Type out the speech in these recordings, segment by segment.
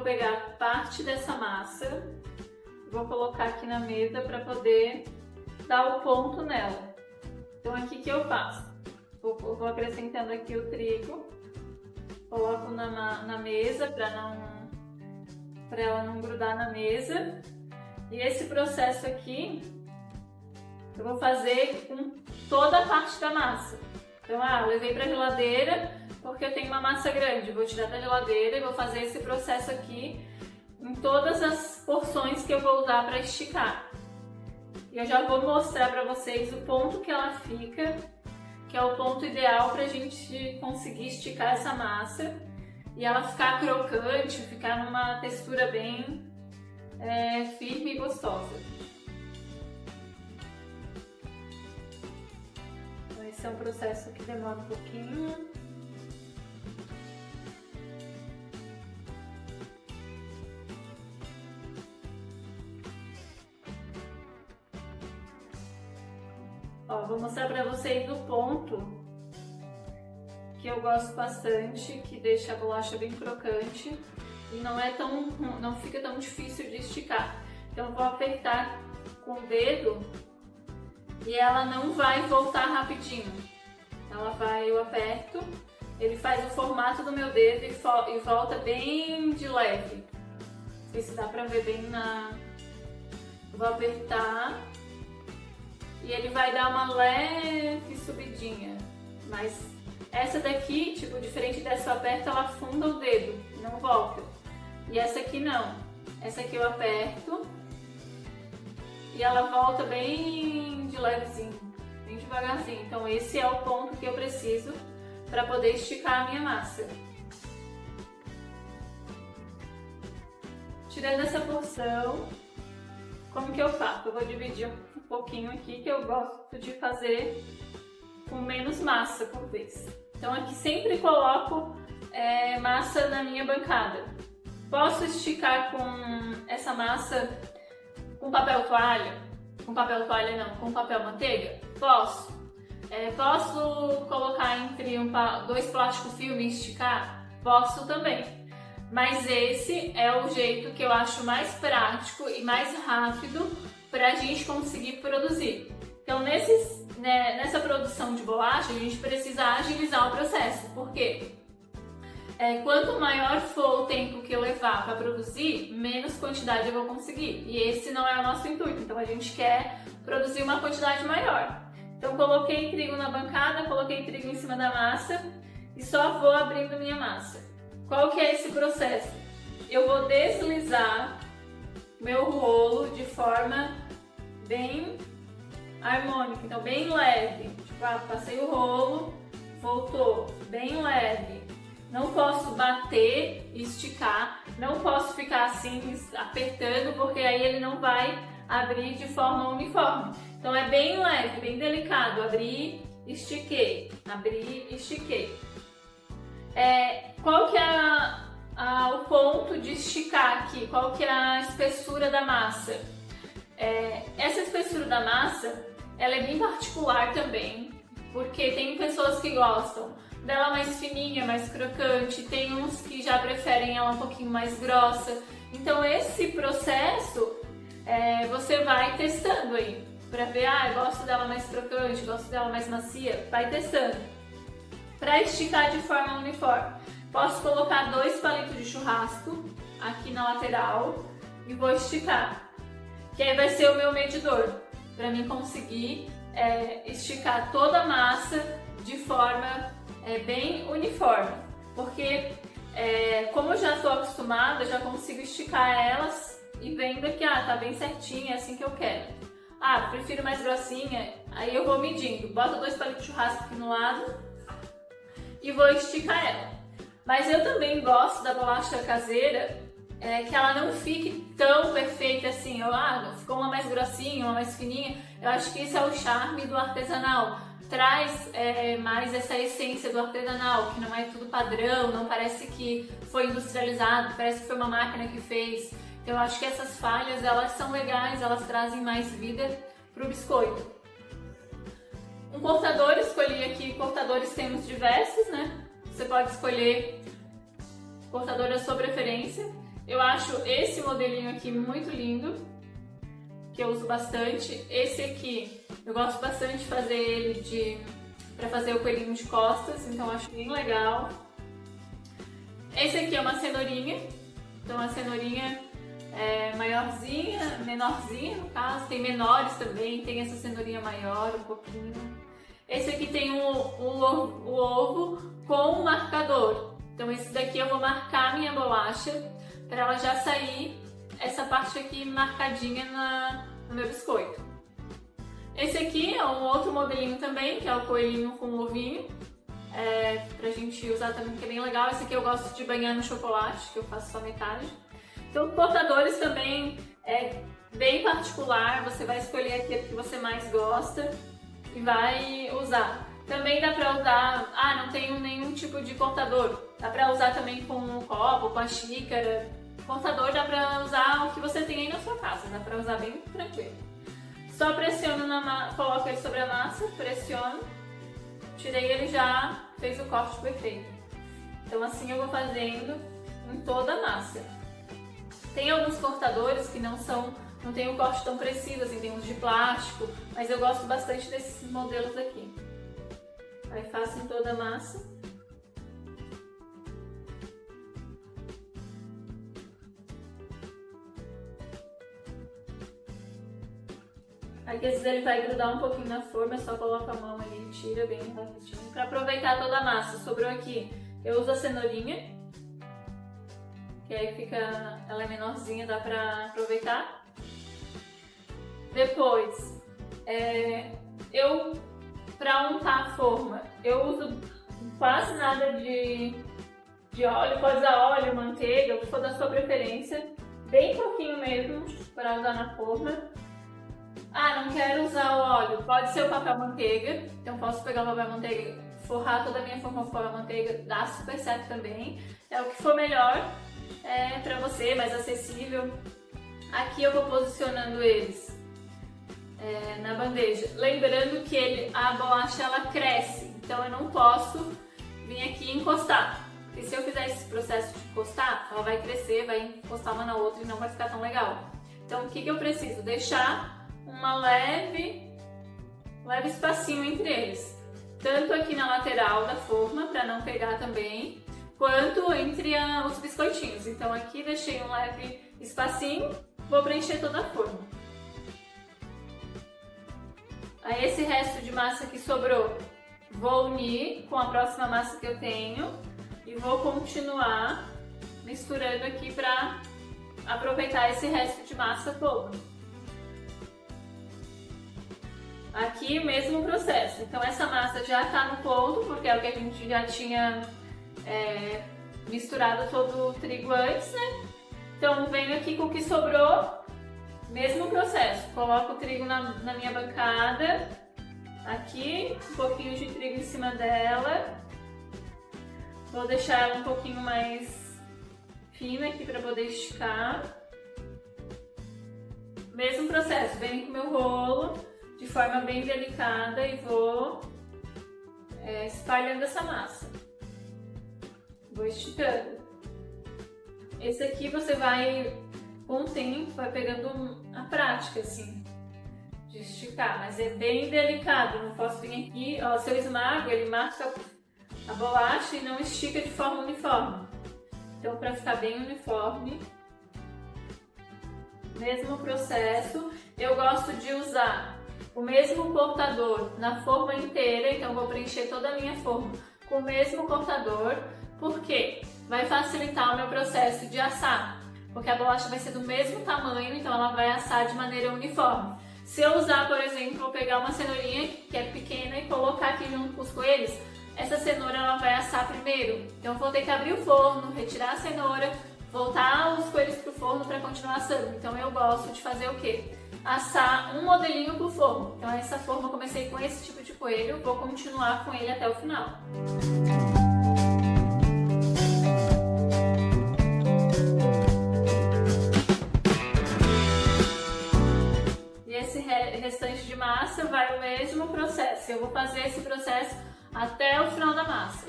pegar parte dessa massa, vou colocar aqui na mesa para poder dar o ponto nela. Então aqui que eu faço? Vou acrescentando aqui o trigo, coloco na mesa para ela não grudar na mesa. E esse processo aqui eu vou fazer com toda a parte da massa. Então, levei para a geladeira porque eu tenho uma massa grande. Vou tirar da geladeira e vou fazer esse processo aqui em todas as porções que eu vou usar para esticar. E eu já vou mostrar para vocês o ponto que ela fica, que é o ponto ideal para a gente conseguir esticar essa massa e ela ficar crocante, ficar numa textura bem firme e gostosa. Então esse é um processo que demora um pouquinho. Vou mostrar para vocês o ponto que eu gosto bastante, que deixa a bolacha bem crocante e não fica tão difícil de esticar. Então eu vou apertar com o dedo e ela não vai voltar rapidinho. Eu aperto, ele faz o formato do meu dedo e volta bem de leve. Não sei se dá pra ver bem Vou apertar e ele vai dar uma leve subidinha, mas essa daqui, tipo, diferente dessa eu aperto, ela afunda o dedo, não volta. E essa aqui não. Essa aqui eu aperto e ela volta bem de levezinho, bem devagarzinho. Então esse é o ponto que eu preciso para poder esticar a minha massa. Tirando essa porção, como que eu faço? Eu vou dividir um pouquinho aqui, que eu gosto de fazer com menos massa por vez. Então aqui sempre coloco massa na minha bancada. Posso esticar com essa massa com papel toalha? Com papel toalha não, com papel manteiga? Posso. Posso colocar entre dois plástico filme e esticar? Posso também. Mas esse é o jeito que eu acho mais prático e mais rápido para a gente conseguir produzir. Então nessa produção de bolacha a gente precisa agilizar o processo, porque quanto maior for o tempo que eu levar para produzir, menos quantidade eu vou conseguir. E esse não é o nosso intuito, então a gente quer produzir uma quantidade maior. Então coloquei trigo na bancada, coloquei trigo em cima da massa e só vou abrindo minha massa. Qual que é esse processo? Eu vou deslizar meu rolo de forma bem harmônica, então bem leve. Tipo, passei o rolo, voltou, bem leve. Não posso bater e esticar, não posso ficar assim apertando, porque aí ele não vai abrir de forma uniforme. Então é bem leve, bem delicado. Abri, estiquei, abri, estiquei. Qual que é o ponto de esticar aqui? Qual que é a espessura da massa? Essa espessura da massa, ela é bem particular também, porque tem pessoas que gostam dela mais fininha, mais crocante, tem uns que já preferem ela um pouquinho mais grossa. Então esse processo você vai testando aí, pra ver, eu gosto dela mais crocante, gosto dela mais macia, vai testando. Para esticar de forma uniforme, posso colocar 2 palitos de churrasco aqui na lateral e vou esticar, que aí vai ser o meu medidor, para mim conseguir esticar toda a massa de forma bem uniforme, porque como eu já estou acostumada, já consigo esticar elas e vendo que tá bem certinha, é assim que eu quero. Prefiro mais grossinha, aí eu vou medindo, boto 2 palitos de churrasco aqui no lado e vou esticar ela. Mas eu também gosto da bolacha caseira, que ela não fique tão perfeita assim. Ficou uma mais grossinha, uma mais fininha. Eu acho que isso é o charme do artesanal. Traz mais essa essência do artesanal, que não é tudo padrão, não parece que foi industrializado, parece que foi uma máquina que fez. Então eu acho que essas falhas, elas são legais, elas trazem mais vida pro biscoito. Um cortador, escolhi aqui, cortadores temos diversos, né? Você pode escolher cortador da sua preferência. Eu acho esse modelinho aqui muito lindo, que eu uso bastante. Esse aqui, eu gosto bastante de fazer ele para fazer o coelhinho de costas, então eu acho bem legal. Esse aqui é uma cenourinha, então a cenourinha é maiorzinha, menorzinha no caso, tem menores também, tem essa cenourinha maior um pouquinho. Esse aqui tem o ovo com o marcador, então esse daqui eu vou marcar a minha bolacha para ela já sair essa parte aqui marcadinha no meu biscoito. Esse aqui é um outro modelinho também, que é o coelhinho com o ovinho, pra gente usar também, que é bem legal. Esse aqui eu gosto de banhar no chocolate, que eu faço só metade. Então, portadores também é bem particular, você vai escolher aquele que você mais gosta e vai usar. Também dá pra usar, não tenho nenhum tipo de cortador, dá pra usar também com um copo, com a xícara. Cortador dá pra usar o que você tem aí na sua casa, dá pra usar bem tranquilo. Só pressiono coloco ele sobre a massa, pressiono, tirei ele já, fez o corte perfeito. Então assim eu vou fazendo em toda a massa. Tem alguns cortadores que não tem um corte tão preciso, assim, tem uns de plástico, mas eu gosto bastante desses modelos aqui. Aí faço em toda a massa. Aqui às vezes ele vai grudar um pouquinho na forma, é só coloca a mão ali e tira bem rapidinho. Para aproveitar toda a massa, sobrou aqui, eu uso a cenourinha, que aí ela é menorzinha, dá pra aproveitar. Depois, pra untar a forma, eu uso quase nada de óleo, pode usar óleo, manteiga, o que for da sua preferência, bem pouquinho mesmo para usar na forma. Não quero usar o óleo, pode ser o papel manteiga, então posso pegar o papel manteiga, forrar toda a minha forma com papel manteiga, dá super certo também, é o que for melhor pra você, mais acessível. Aqui eu vou posicionando eles na bandeja, lembrando que a bolacha ela cresce, então eu não posso vir aqui e encostar, porque se eu fizer esse processo de encostar, ela vai crescer, vai encostar uma na outra e não vai ficar tão legal. Então o que eu preciso? Deixar uma leve espacinho entre eles, tanto aqui na lateral da forma, para não pegar também, quanto entre os biscoitinhos. Então aqui deixei um leve espacinho, vou preencher toda a forma. Aí esse resto de massa que sobrou, vou unir com a próxima massa que eu tenho e vou continuar misturando aqui para aproveitar esse resto de massa todo. Aqui o mesmo processo, então essa massa já está no ponto, porque é o que a gente já tinha misturado todo o trigo antes, né? Então venho aqui com o que sobrou, mesmo processo, coloco o trigo na minha bancada, aqui um pouquinho de trigo em cima dela, vou deixar ela um pouquinho mais fina aqui para poder esticar. Mesmo processo, venho com o meu rolo, de forma bem delicada e vou espalhando essa massa. Vou esticando. Esse aqui você vai, com o tempo, vai pegando a prática, assim, de esticar, mas é bem delicado, não posso vir aqui, ó, se eu esmago, ele marca a bolacha e não estica de forma uniforme. Então, para ficar bem uniforme, mesmo processo, eu gosto de usar o mesmo cortador na forma inteira, então vou preencher toda a minha forma com o mesmo cortador, porque vai facilitar o meu processo de assar, porque a bolacha vai ser do mesmo tamanho, então ela vai assar de maneira uniforme. Se eu usar, por exemplo, vou pegar uma cenourinha que é pequena e colocar aqui junto com os coelhos, essa cenoura ela vai assar primeiro, então eu vou ter que abrir o forno, retirar a cenoura, voltar os coelhos para o forno para continuar assando. Então eu gosto de fazer o quê? Assar um modelinho pro forno. Então essa forma eu comecei com esse tipo de coelho, vou continuar com ele até o final. E esse restante de massa vai o mesmo processo. Eu vou fazer esse processo até o final da massa.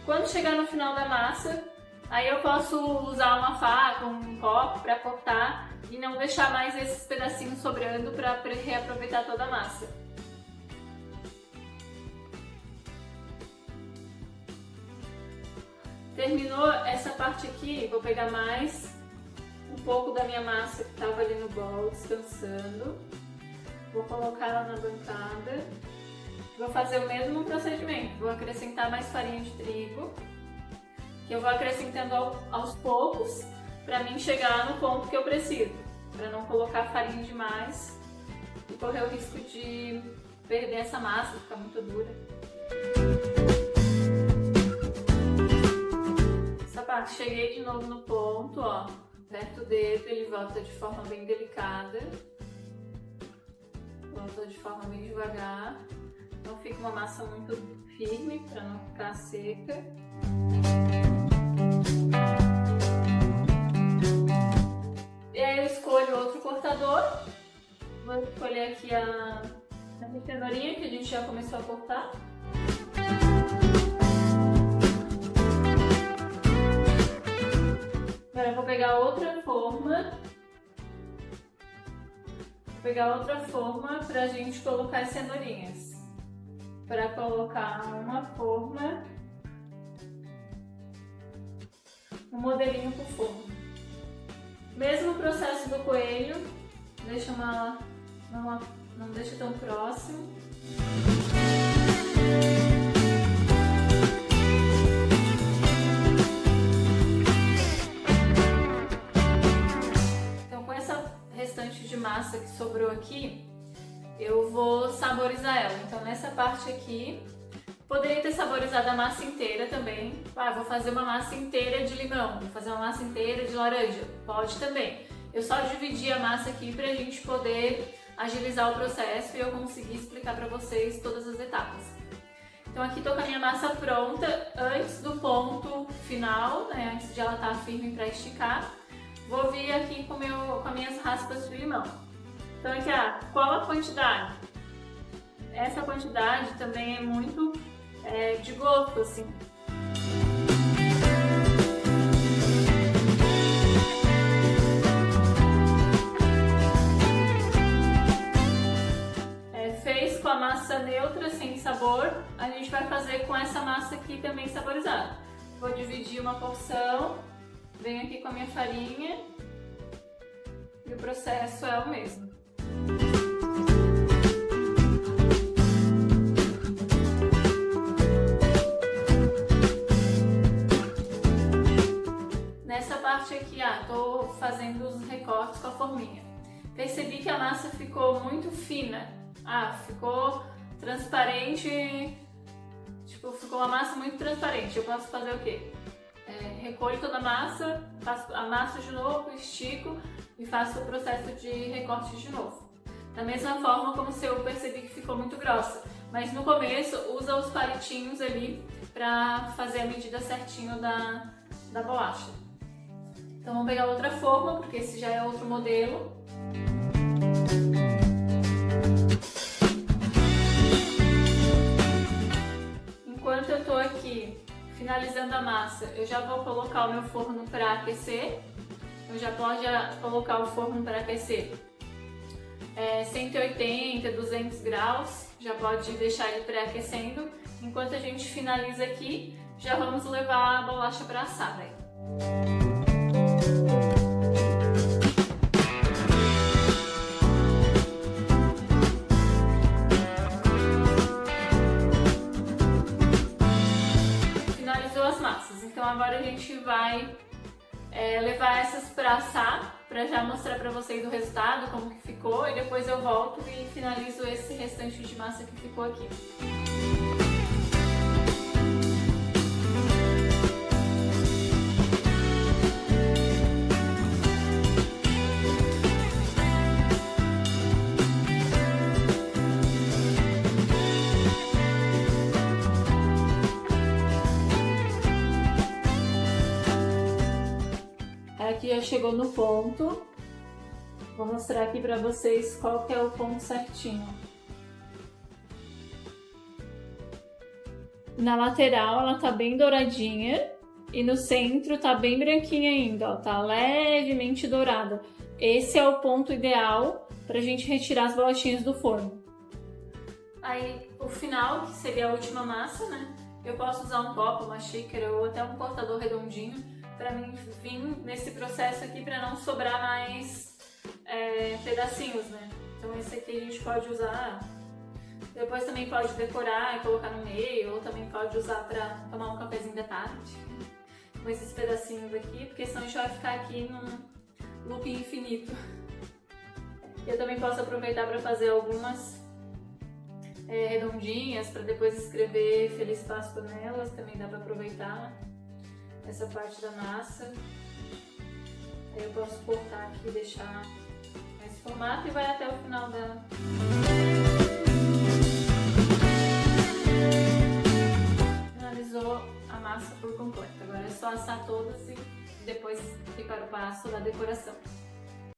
Quando chegar no final da massa, Aí eu posso usar uma faca, um copo para cortar e não deixar mais esses pedacinhos sobrando para reaproveitar toda a massa. Terminou essa parte aqui, vou pegar mais um pouco da minha massa que estava ali no bol, descansando. Vou colocar ela na bancada. Vou fazer o mesmo procedimento, vou acrescentar mais farinha de trigo, que eu vou acrescentando aos poucos, para mim chegar no ponto que eu preciso, para não colocar farinha demais e correr o risco de perder essa massa, ficar muito dura. Essa parte, cheguei de novo no ponto, ó, aperto o dedo, ele volta de forma bem delicada, volta de forma bem devagar. Não fica uma massa muito firme para não ficar seca. E aí eu escolho outro cortador. Vou escolher aqui a cenourinha que a gente já começou a cortar. Agora eu vou pegar outra forma. Vou pegar outra forma para a gente colocar as cenourinhas. Para colocar uma forma, um modelinho pro forno. Mesmo processo do coelho, deixa não deixa tão próximo. Então, com essa restante de massa que sobrou aqui, eu vou saborizar ela. Então nessa parte aqui, poderia ter saborizado a massa inteira também. Vou fazer uma massa inteira de limão, vou fazer uma massa inteira de laranja, pode também. Eu só dividi a massa aqui pra gente poder agilizar o processo e eu conseguir explicar pra vocês todas as etapas. Então aqui tô com a minha massa pronta, antes do ponto final, né, antes de ela estar firme para esticar. Vou vir aqui com as minhas raspas de limão. Então aqui, qual a quantidade? Essa quantidade também é muito de gosto, assim. Fez com a massa neutra, sem sabor, a gente vai fazer com essa massa aqui também saborizada. Vou dividir uma porção, venho aqui com a minha farinha e o processo é o mesmo. Nessa parte aqui, tô fazendo os recortes com a forminha. Percebi que a massa ficou muito fina. Ficou transparente, tipo, ficou uma massa muito transparente. Eu posso fazer o quê? Recolho toda a massa, faço a massa de novo, estico e faço o processo de recorte de novo. Da mesma forma como se eu percebi que ficou muito grossa. Mas no começo, usa os palitinhos ali para fazer a medida certinho da bolacha. Então vamos pegar outra forma, porque esse já é outro modelo. Enquanto eu estou aqui finalizando a massa, eu já vou colocar o meu forno para aquecer. Eu já pode colocar o forno para aquecer 180, 200 graus. Já pode deixar ele pré-aquecendo. Enquanto a gente finaliza aqui, já vamos levar a bolacha para assar, né? Finalizou as massas, então agora a gente vai levar essas para assar, para já mostrar para vocês o resultado, como que ficou, e depois eu volto e finalizo esse restante de massa que ficou aqui. Aqui já chegou no ponto. Vou mostrar aqui pra vocês qual que é o ponto certinho. Na lateral ela tá bem douradinha e no centro tá bem branquinha ainda, ó, tá levemente dourada. Esse é o ponto ideal pra gente retirar as bolachinhas do forno. Aí o final, que seria a última massa, né? Eu posso usar um copo, uma xícara ou até um cortador redondinho pra mim vir nesse processo aqui pra não sobrar mais pedacinhos, né? Então esse aqui a gente pode usar. Depois também pode decorar e colocar no meio, ou também pode usar pra tomar um cafezinho da tarde com esses pedacinhos aqui, porque senão a gente vai ficar aqui num loop infinito. Eu também posso aproveitar para fazer algumas redondinhas, para depois escrever Feliz Páscoa nelas, também dá para aproveitar essa parte da massa. Aí eu posso cortar aqui e deixar nesse formato e vai até o final da... Finalizou a massa por completo. Agora é só assar todas e depois ficar o passo da decoração.